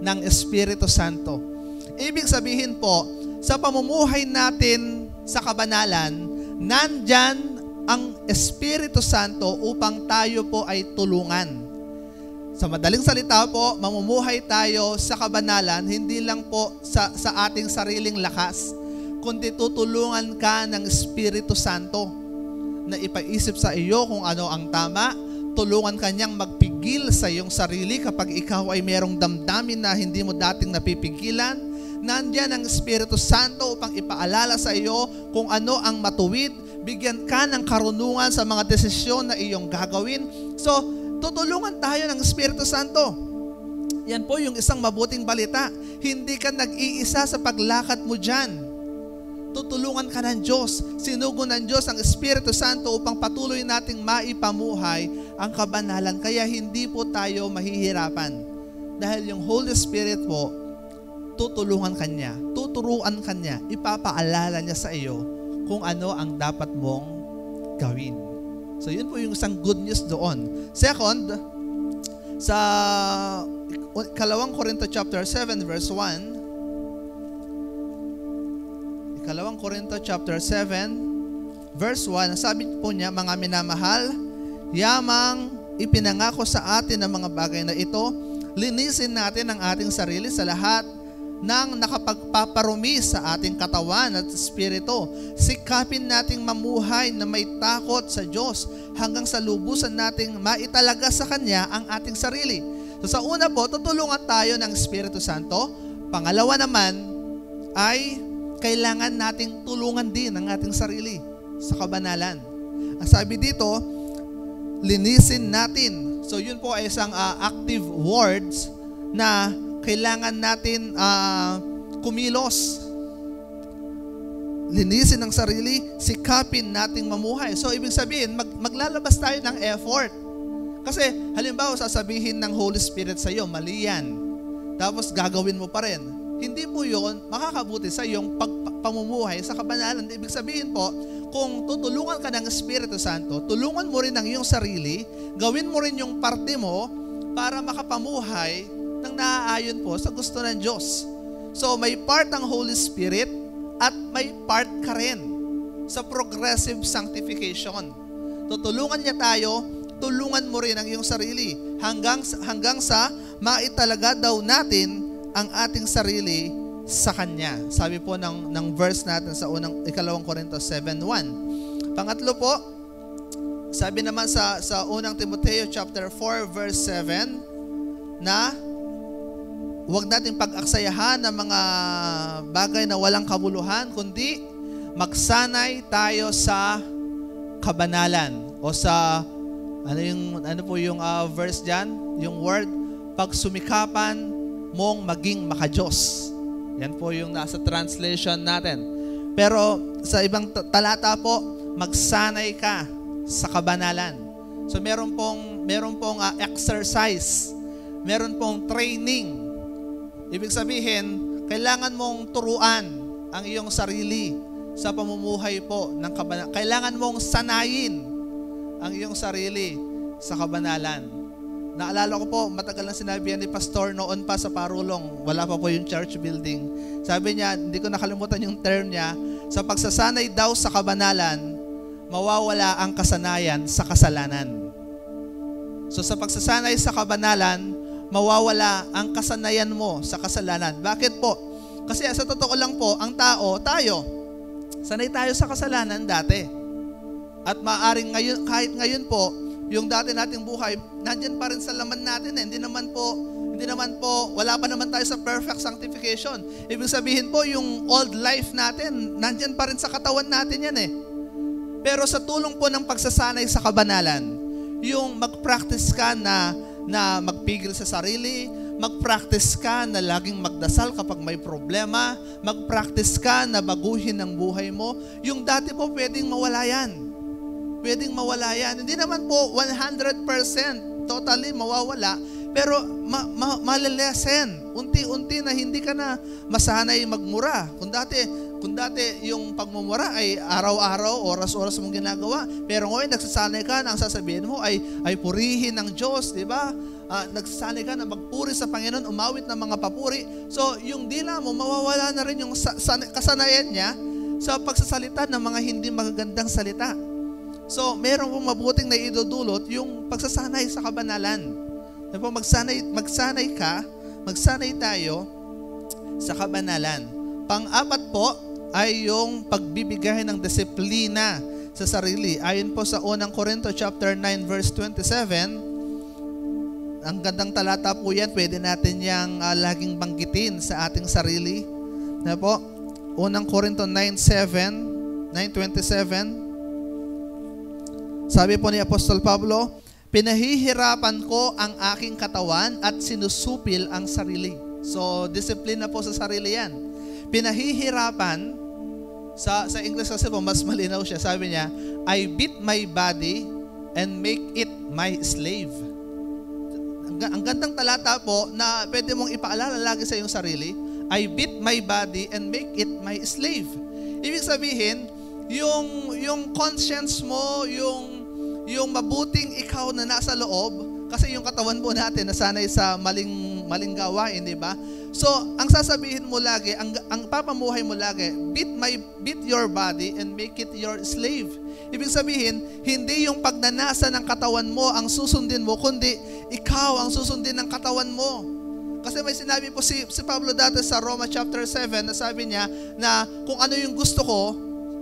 ng Espiritu Santo. Ibig sabihin po, sa pamumuhay natin sa kabanalan, nandyan ang Espiritu Santo upang tayo po ay tulungan. Sa madaling salita po, mamumuhay tayo sa kabanalan, hindi lang po sa ating sariling lakas, kundi tutulungan ka ng Espiritu Santo na ipaisip sa iyo kung ano ang tama, tulungan kanyang magpigil sa iyong sarili kapag ikaw ay merong damdamin na hindi mo dating napipigilan. Nandiyan ang Espiritu Santo upang ipaalala sa iyo kung ano ang matuwid, bigyan ka ng karunungan sa mga desisyon na iyong gagawin. So, tutulungan tayo ng Espiritu Santo. Yan po yung isang mabuting balita. Hindi ka nag-iisa sa paglakad mo dyan. Tutulungan ka ng Diyos. Sinugo ng Diyos ang Espiritu Santo upang patuloy nating maipamuhay ang kabanalan. Kaya hindi po tayo mahihirapan. Dahil yung Holy Spirit po, tutulungan ka niya, tuturuan ka niya, ipapaalala niya sa iyo kung ano ang dapat mong gawin. So yun po yung isang good news doon. Second, sa 2 Corinto chapter 7 verse 1, 2 Corinto chapter 7 verse 1, sabi po niya, mga minamahal, yamang ipinangako sa atin ng mga bagay na ito, linisin natin ang ating sarili sa lahat ng nakapagpaparumi sa ating katawan at espiritu. Sikapin nating mamuhay na may takot sa Diyos hanggang sa lubusan nating maitalaga sa Kanya ang ating sarili. So sa una po, tutulungan tayo ng Espiritu Santo. Pangalawa naman ay kailangan nating tulungan din ang ating sarili sa kabanalan. Ang sabi dito, linisin natin. So yun po ay isang active words na kailangan natin kumilos. Linisin ang sarili, sikapin nating mamuhay. So ibig sabihin, maglalabas tayo ng effort. Kasi halimbawa sasabihin ng Holy Spirit sa iyo, mali yan. Tapos gagawin mo pa rin. hindi po yun makakabuti sa iyong pamumuhay sa kabanalan. Ibig sabihin po, kung tutulungan ka ng Espiritu Santo, tulungan mo rin ang iyong sarili, gawin mo rin yung parte mo para makapamuhay ng naaayon po sa gusto ng Diyos. So may part ang Holy Spirit at may part ka rin sa progressive sanctification. Tutulungan niya tayo, tulungan mo rin ang iyong sarili hanggang sa maitalaga daw natin ang ating sarili sa Kanya. Sabi po ng verse natin sa ikalawang Corintos 7:1. Pangatlo po, sabi naman sa unang Timoteo chapter 4 verse 7 na huwag nating pag-aksayahan ng mga bagay na walang kabuluhan, kundi magsanay tayo sa kabanalan o sa ano po yung verse diyan, yung word, pagsumikapan mong maging makadiyos. Yan po yung nasa translation natin. Pero sa ibang talata po, magsanay ka sa kabanalan. So meron pong exercise, meron pong training. Ibig sabihin, kailangan mong turuan ang iyong sarili sa pamumuhay po ng kabanalan. Kailangan mong sanayin ang iyong sarili sa kabanalan. Naalala ko po, matagal na sinabi yan ni Pastor noon pa sa Parulong. Wala pa po yung church building. Sabi niya, hindi ko nakalimutan yung term niya, sa pagsasanay daw sa kabanalan, mawawala ang kasanayan sa kasalanan. So sa pagsasanay sa kabanalan, mawawala ang kasanayan mo sa kasalanan. Bakit po? Kasi sa totoo lang po, ang tao, tayo, sanay tayo sa kasalanan dati. At maaring ngayon, kahit ngayon po, yung dati nating buhay, nandyan pa rin sa laman natin. Hindi naman po, wala pa naman tayo sa perfect sanctification. Ibig sabihin po, yung old life natin, nandyan pa rin sa katawan natin yan eh. Pero sa tulong po ng pagsasanay sa kabanalan, yung mag-practice ka na magpigil sa sarili, mag-practice ka na laging magdasal kapag may problema, mag-practice ka na baguhin ang buhay mo, yung dati po pwedeng mawala yan. Pwedeng mawala yan. Hindi naman po 100% totally mawawala, pero malilesen. Unti-unti na hindi ka na masanay magmura. Kung dati yung pagmumura ay araw-araw, oras-oras mong ginagawa, pero ngayon nagsasanay ka na ang sasabihin mo ay purihin ng Diyos, di ba? Nagsasanay ka na magpuri sa Panginoon, umawit ng mga papuri. So, yung dila mo, mawawala na rin yung kasanayan niya sa pagsasalita ng mga hindi magagandang salita. So, meron pong mabuting na idudulot yung pagsasanay sa kabanalan. Magsanay tayo sa kabanalan. Pang-apat po ay yung pagbibigay ng disiplina sa sarili. Ayon po sa unang Corinto chapter 9 verse 27, ang gandang talata po yan, pwede natin yang laging banggitin sa ating sarili. Na po, unang Corinto 9:27, sabi po ni Apostol Pablo, pinahihirapan ko ang aking katawan at sinusupil ang sarili. So, disiplina po sa sarili yan. Pinahihirapan, sa English kasi po, mas malinaw siya. Sabi niya, I beat my body and make it my slave. Ang gandang talata po na pwede mong ipaalala lagi sa iyong sarili, I beat my body and make it my slave. Ibig sabihin, yung conscience mo, yung mabuting ikaw na nasa loob, kasi yung katawan po natin nasanay sa maling gawain, di ba? So, ang sasabihin mo lagi, ang papamuhay mo lagi, beat your body and make it your slave. Ibig sabihin, hindi yung pagnanasa ng katawan mo ang susundin mo, kundi ikaw ang susundin ng katawan mo. Kasi may sinabi po si Pablo dati sa Roma chapter 7 na sabi niya na kung ano yung gusto ko,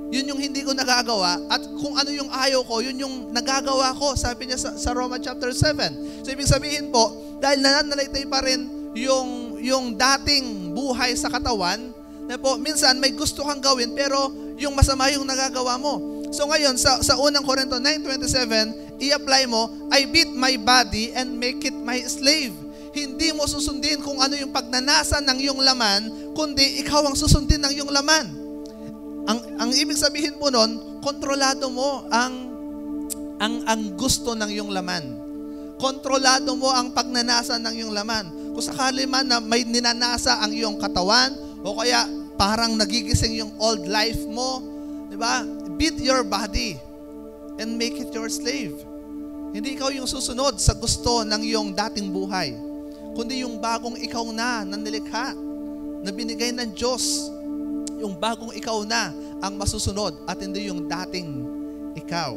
yun yung hindi ko nagagawa, at kung ano yung ayaw ko, yun yung nagagawa ko, sabi niya sa Roma chapter 7. So ibig sabihin po, dahil nananalaytay pa rin yung dating buhay sa katawan, na po, minsan may gusto kang gawin, pero yung masama yung nagagawa mo. So ngayon, sa unang Corinto 9:27, i-apply mo, I beat my body and make it my slave. Hindi mo susundin kung ano yung pagnanasa ng iyong laman, kundi ikaw ang susundin ng iyong laman. Ang ibig sabihin po nun, kontrolado mo ang gusto ng iyong laman. Kontrolado mo ang pagnanasa ng iyong laman. Kung sakali man na may ninanasa ang iyong katawan, o kaya parang nagigising yung old life mo, di ba? Beat your body and make it your slave. Hindi ikaw yung susunod sa gusto ng iyong dating buhay, kundi yung bagong ikaw na nilikha, na binigay ng Diyos. Yung bagong ikaw na ang masusunod at hindi yung dating ikaw.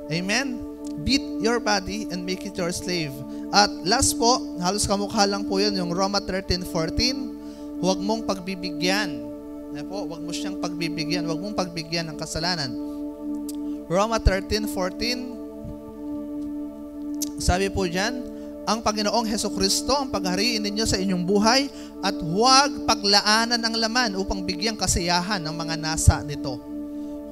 Amen? Beat your body and make it your slave. At last po, halos kamukha lang po yun, yung Roma 13:14, huwag mong pagbibigyan. Huwag mo siyang pagbibigyan. Huwag mong pagbigyan ng kasalanan. Roma 13:14, sabi po dyan, ang Panginoong Hesukristo ang paghariin ninyo sa inyong buhay at huwag paglaanan ang laman upang bigyang kasiyahan ng mga nasa nito.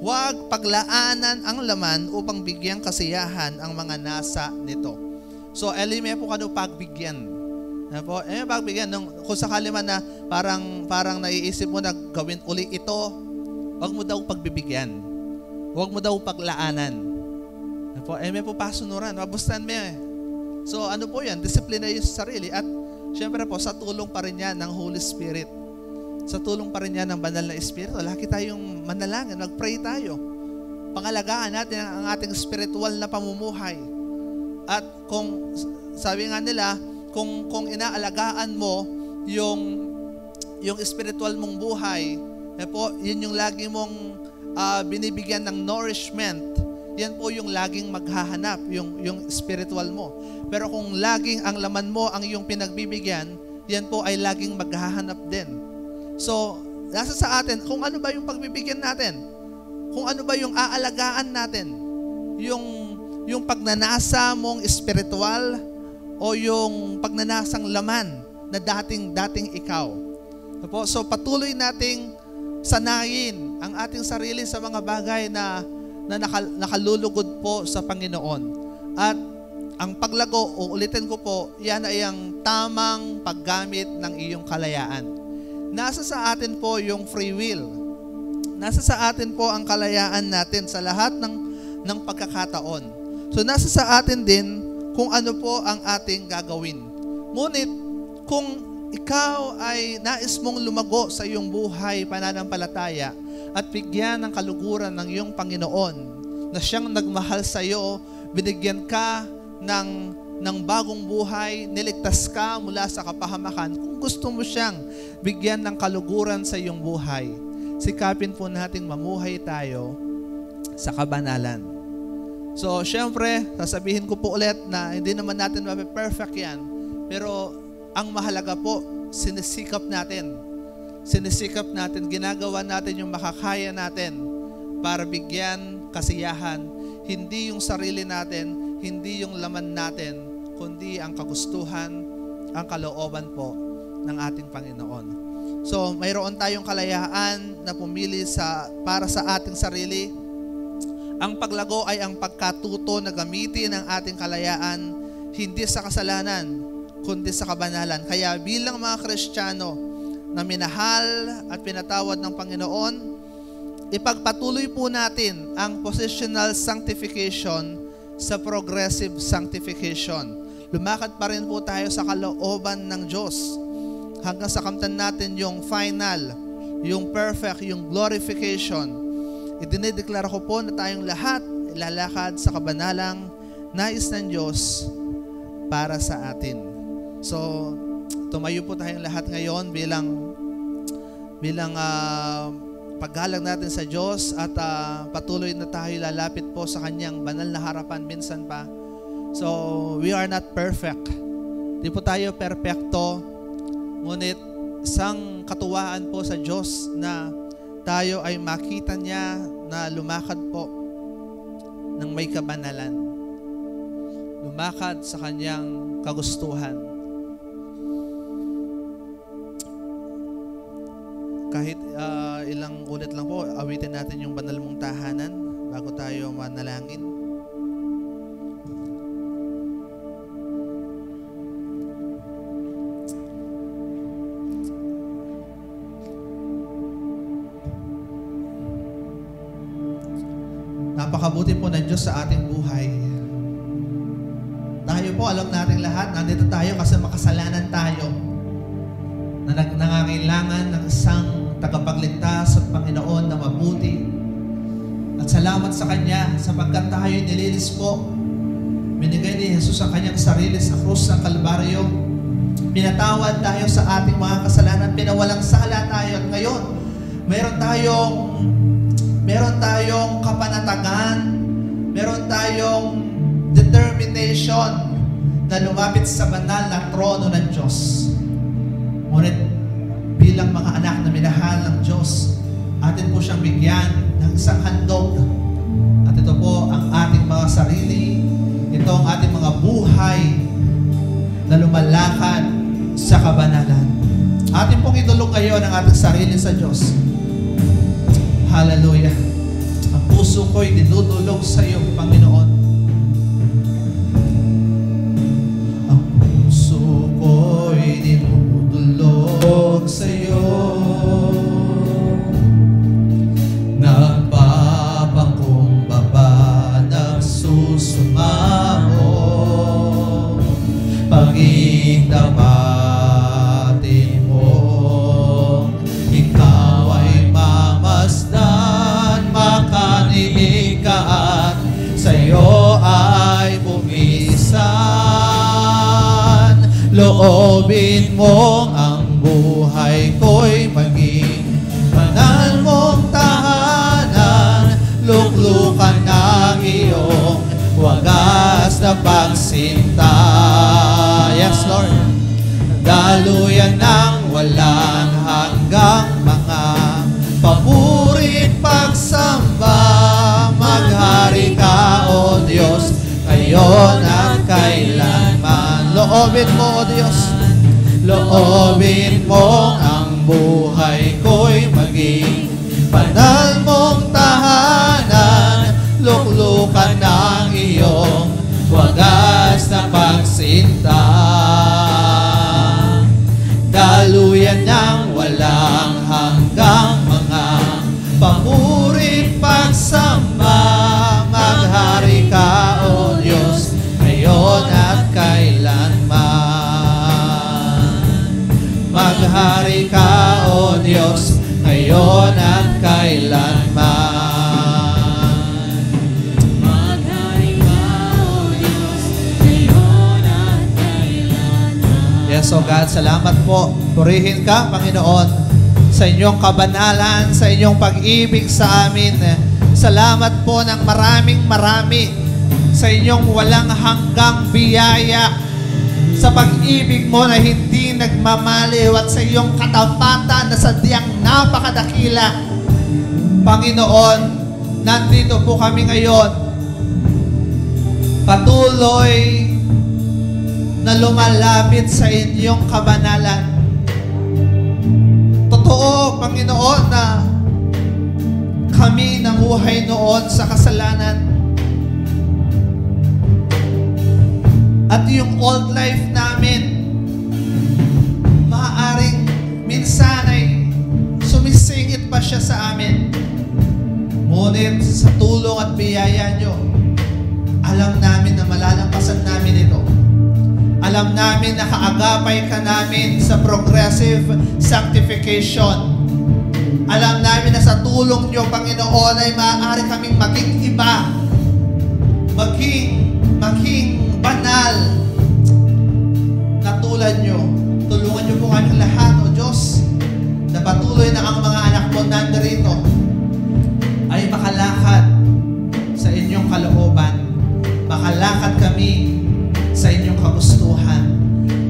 Huwag paglaanan ang laman upang bigyang kasiyahan ang mga nasa nito. So, elime po kano pagbigyan. Pagbigyan. Kung sakali man na parang naiisip mo na gawin uli ito, huwag mo daw pagbibigyan. Huwag mo daw paglaanan. May po pasunuran. Mabustan mo So ano po yan? Disiplina yung sarili. At syempre po, sa tulong pa rin yan ng Holy Spirit. Sa tulong pa rin yan ng Banal na Espiritu. Lagi tayong manalangin. Mag-pray tayo. Pangalagaan natin ang ating spiritual na pamumuhay. At kung, sabi nga nila, kung inaalagaan mo yung spiritual mong buhay, yun yung lagi mong binibigyan ng nourishment. Yan po yung laging maghahanap, yung spiritual mo. Pero kung laging ang laman mo ang iyong pinagbibigyan, yan po ay laging maghahanap din. So, nasa sa atin, kung ano ba yung pagbibigyan natin? Kung ano ba yung aalagaan natin? Yung pagnanasa mong spiritual o yung pagnanasang laman na dating ikaw. So, patuloy nating sanayin ang ating sarili sa mga bagay na nakalulugod po sa Panginoon. At ang paglago, ulitin ko po, yan ay ang tamang paggamit ng iyong kalayaan. Nasa sa atin po yung free will. Nasa sa atin po ang kalayaan natin sa lahat ng pagkakataon. So nasa sa atin din kung ano po ang ating gagawin. Ngunit kung ikaw ay nais mong lumago sa iyong buhay pananampalataya at bigyan ng kaluguran ng iyong Panginoon na siyang nagmahal sa iyo, binigyan ka ng bagong buhay, niligtas ka mula sa kapahamakan. Kung gusto mo siyang bigyan ng kaluguran sa iyong buhay, sikapin po nating mamuhay tayo sa kabanalan. So, syempre, sasabihin ko po ulit na hindi naman natin mape-perfect yan, pero ang mahalaga po, sinisikap natin, ginagawa natin yung makakaya natin para bigyan kasiyahan, hindi yung sarili natin, hindi yung laman natin, kundi ang kagustuhan, ang kalooban po ng ating Panginoon. So, mayroon tayong kalayaan na pumili para sa ating sarili. Ang paglago ay ang pagkatuto na gamitin ang ating kalayaan, hindi sa kasalanan, kundi sa kabanalan. Kaya bilang mga Kristiyano na minahal at pinatawad ng Panginoon, ipagpatuloy po natin ang positional sanctification sa progressive sanctification. Lumakad pa rin po tayo sa kalooban ng Diyos hanggang sa kamtan natin yung final, yung perfect, yung glorification. Idinideklara ko po na tayong lahat ilalakad sa kabanalang nais ng Diyos para sa atin. So, tumayo po tayong lahat ngayon bilang paggalang natin sa Diyos at patuloy na tayo lalapit po sa Kanyang banal na harapan minsan pa. So, we are not perfect. Di po tayo perfecto, ngunit isang katuwaan po sa Diyos na tayo ay makita niya na lumakad po ng may kabanalan. Lumakad sa Kanyang kagustuhan. Kahit ilang ulit lang po, awitin natin yung banal mong tahanan bago tayo manalangin. Napakabuti po ng Diyos sa ating buhay. Tayo po, alam natin lahat, nandito tayo kasi makasalanan tayo. sa Kanya sapagkat tayo nilinis po. Binigay ni Jesus ang Kanyang sarili sa krus ng Kalbaryo. Pinatawad tayo sa ating mga kasalanan. Pinawalang sala tayo. At ngayon, meron tayong kapanatagan. Meron tayong determination na lumapit sa banal na trono ng Diyos. Ngunit bilang mga anak na minahal ng Diyos, atin po siyang bigyan ng isang handog. At ito po ang ating mga sarili, ito ang ating mga buhay na lumalakad sa kabanalan. Atin pong idulog ngayon ang ating sarili sa Diyos. Hallelujah. Ang puso ko'y dinudulog sa iyo, Panginoon. Ang puso ko'y dinudulog sa iyo. Nagpapakumbaba, nagsusumamo. Pag-indapatin mo, ikaw ay mamasdan, makaniig ka at sa'yo ay bumisan. Loobin mo ang buhay ko'y maging banal mong tahanan. Luklukan ng iyong wagas na pagsinta. Yes, Lord. Daluyan ng walang hanggang mga paburit pagsamba. Maghari ka, O Diyos, ngayon at kailanman. Loobin mo, O Diyos. Loobin mo ang buhay ko'y maging banal mong tahanan. Luklukan ng iyong wagas na pagsinta. Daluyan ng walang hanggang mga pamurit pagsamba. Maghari ka, O Diyos, ngayon at kailanman. Maghari ka, O Diyos, ngayon at kailanman. Yes, O God, salamat po. Purihin ka, Panginoon, sa inyong kabanalan, sa inyong pag-ibig sa amin. Salamat po ng marami sa inyong walang hanggang biyaya, sa pag-ibig mo na hindi nagmamaliw at sa iyong katapatan na sadyang napakadakila. Panginoon, nandito po kami ngayon. Patuloy na lumalapit sa inyong kabanalan. Totoo, Panginoon, na kami namuhay noon sa kasalanan. At yung old life namin, maaaring minsan ay sumisingit pa siya sa amin. Ngunit sa tulong at biyaya nyo, alam namin na malalampasan namin ito. Alam namin na kaagapay ka namin sa progressive sanctification. Alam namin na sa tulong nyo, Panginoon, ay maaari kaming maging iba. Maging banal na tulad nyo. Tulungan nyo po kami lahat, O Diyos, na patuloy na ang mga anak mo nandarito ay makalakad sa inyong kalooban. Makalakad kami sa inyong kagustuhan.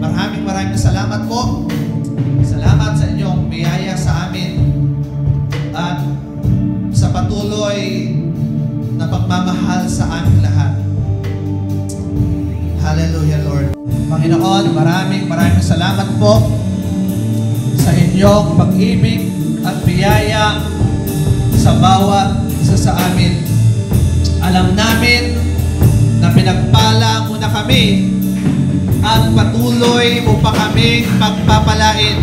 Maraming salamat po. Salamat sa inyong biyaya sa amin at sa patuloy na pagmamahal sa aming lahat. Hallelujah, Lord. Panginoon, maraming salamat po sa inyong pag-ibig at biyaya sa bawat isa sa amin. Alam namin na pinagpala mo na kami at patuloy mo pa kaming pagpapalain.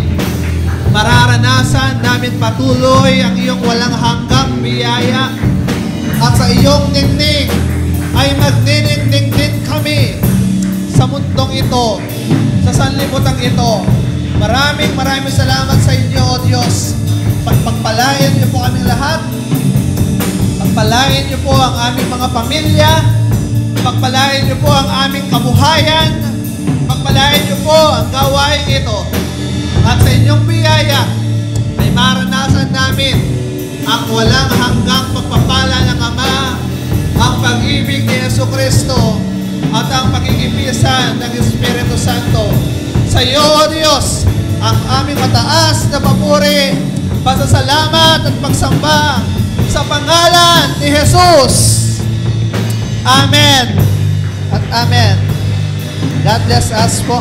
Mararanasan namin patuloy ang iyong walang hanggang biyaya at sa iyong ningning ay magniningning din kami sa mundong ito, sa sanlibutan ito. Maraming salamat sa inyo, O Diyos. Pagpagpalain niyo po kaming lahat. Pagpalain niyo po ang aming mga pamilya. Pagpalain niyo po ang aming kabuhayan. Pagpalain niyo po ang gawain ito. At sa inyong biyaya ay maranasan namin ang walang hanggang pagpapala ng Ama, ang pag-ibig ni Jesucristo, at ang pagkikipisan ng Espiritu Santo. Sa iyo, O Diyos, ang aming mataas na papuri, pasasalamat at pagsamba sa pangalan ni Jesus. Amen at Amen. God bless us po.